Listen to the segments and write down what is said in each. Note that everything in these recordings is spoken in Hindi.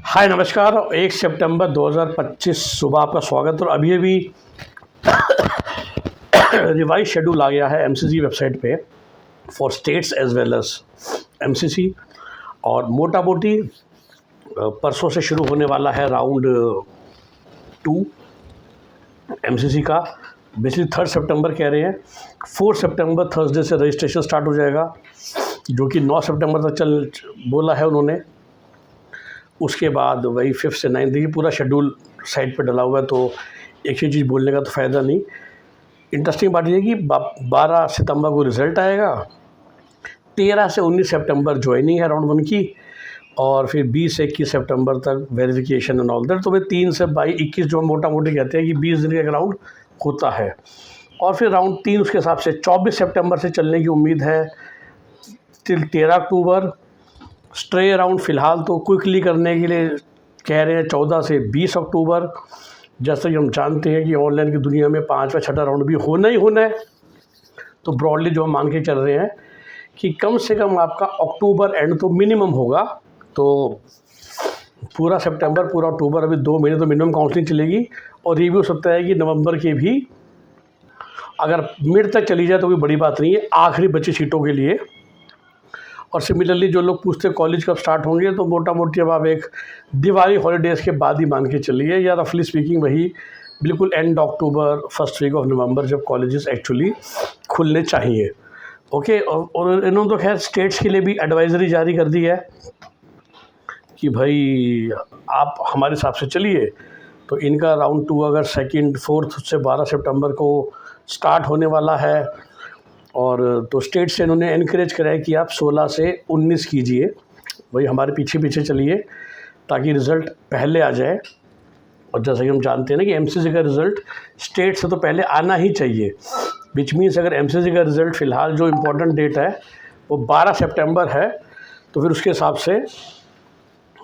हाय नमस्कार। 1 सितंबर 2025 सुबह आपका स्वागत। और अभी रिवाइज शेड्यूल आ गया है एमसीसी वेबसाइट पे for states as well as MCC. और मोटा मोटी परसों से शुरू होने वाला है राउंड 2 एमसीसी का। बेसिकली 3 सितंबर कह रहे हैं। 4 सितंबर थर्सडे से रजिस्ट्रेशन स्टार्ट हो जाएगा, जो कि 9 सितंबर तक चल बोला है उन्होंने। उसके बाद वही 5 से 9 देखिए पूरा शेड्यूल साइट पे डला हुआ है, तो एक ही चीज़ बोलने का तो फ़ायदा नहीं। इंटरेस्टिंग बात यह है कि 12 सितंबर को रिज़ल्ट आएगा, 13 से 19 सितंबर ज्वाइनिंग है राउंड 1 की, और फिर 20 से 21 सितंबर तक वेरिफिकेशन एंड ऑल दैट। तो वे 3 से 21 जो मोटा मोटी कहते हैं कि 20 दिन का एक राउंड होता है। और फिर राउंड 3 उसके हिसाब से 24 सितंबर से चलने की उम्मीद है टिल 13 अक्टूबर। स्ट्रे राउंड फ़िलहाल तो क्विकली करने के लिए कह रहे हैं 14 से 20 अक्टूबर। जैसे कि हम जानते हैं कि ऑनलाइन की दुनिया में 5वां 6ठा राउंड भी होना ही होना है, तो ब्रॉडली जो हम मान के चल रहे हैं कि कम से कम आपका अक्टूबर एंड तो मिनिमम होगा। तो पूरा सितंबर पूरा अक्टूबर, अभी 2 महीने तो मिनिमम काउंसलिंग चलेगी। और ये भी हो सकता है कि नवंबर के भी अगर मिड तक चली जाए तो कोई बड़ी बात नहीं है आखिरी बची सीटों के लिए। और सिमिलरली जो लोग पूछते हैं कॉलेज कब स्टार्ट होंगे, तो मोटा मोटी अब आप एक दिवाली हॉलीडेज़ के बाद ही मान के चलिए, या रफली स्पीकिंग वही बिल्कुल end October first week of November जब कॉलेजेस एक्चुअली खुलने चाहिए। ओके। और इन्होंने तो खैर स्टेट्स के लिए भी एडवाइजरी जारी कर दी है कि भाई आप हमारे हिसाब से चलिए। तो इनका राउंड 2 अगर 2, 4 से 12 सितंबर को स्टार्ट होने वाला है। और तो स्टेट से इन्होंने इनक्रेज करा है कि आप 16 से 19 कीजिए, वही हमारे पीछे पीछे चलिए ताकि रिज़ल्ट पहले आ जाए। और जैसा कि हम जानते हैं ना कि एमसीसी का रिज़ल्ट स्टेट से तो पहले आना ही चाहिए, विच मीन्स अगर एमसीसी का रिज़ल्ट फ़िलहाल जो इम्पोर्टेंट डेट है वो 12 सितंबर है, तो फिर उसके हिसाब से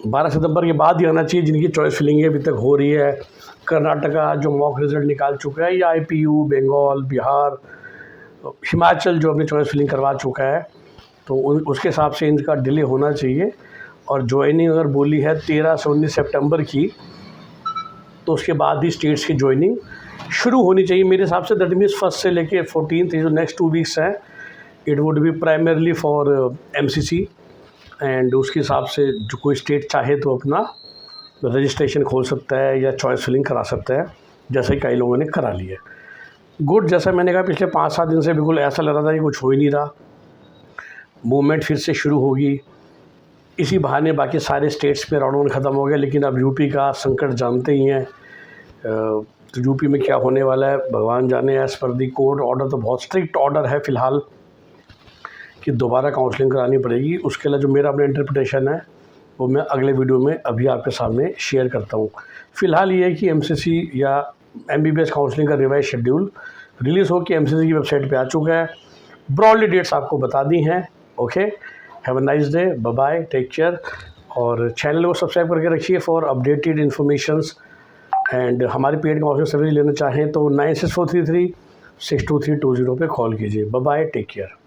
12 सितंबर के बाद ही आना चाहिए जिनकी चॉइस फिलिंग अभी तक हो रही है। कर्नाटका जो मॉक रिज़ल्ट निकाल चुका है, या आईपीयू, बंगाल, बिहार, हिमाचल जो अपनी चॉइस फिलिंग करवा चुका है, तो उसके हिसाब से इनका डिले होना चाहिए। और ज्वाइनिंग अगर बोली है 13 से 19 सितंबर की, तो उसके बाद ही स्टेट्स की ज्वाइनिंग शुरू होनी चाहिए मेरे हिसाब से। दैट मीन्स 1 से लेके 14 जो नेक्स्ट 2 वीक्स हैं, it would be primarily for MCC. And उसके हिसाब से जो कोई स्टेट चाहे तो अपना रजिस्ट्रेशन खोल सकता है या चॉइस फिलिंग करा सकता है, जैसे कई लोगों ने करा लिया है। गुड। जैसा मैंने कहा पिछले 5-7 दिन से बिल्कुल ऐसा लग रहा था कि कुछ हो ही नहीं रहा, मूवमेंट फिर से शुरू होगी। इसी बहाने बाकी सारे स्टेट्स में राउंड 1 ख़त्म हो गया, लेकिन अब यूपी का संकट जानते ही हैं। तो यूपी में क्या होने वाला है भगवान जाने। एज़ पर दी कोर्ट ऑर्डर तो बहुत स्ट्रिक्ट ऑर्डर है फ़िलहाल कि दोबारा काउंसलिंग करानी पड़ेगी। उसके लिए जो मेरा अपना इंटरप्रिटेशन है वो मैं अगले वीडियो में अभी आपके सामने शेयर करता हूँ। फ़िलहाल ये है कि एमसीसी या एमबीबीएस काउंसलिंग का रिवाइज शेड्यूल रिलीज़ हो के एमसीसी की वेबसाइट पे आ चुका है। ब्रॉडली डेट्स आपको बता दी हैं। Okay, have a nice day, bye bye, take care. और चैनल को सब्सक्राइब करके रखिए फॉर अपडेटेड इन्फॉर्मेशंस। एंड हमारी पेड काउंसलिंग सर्विस लेना चाहें तो 9643362320 पे कॉल कीजिए। Bye bye, take care.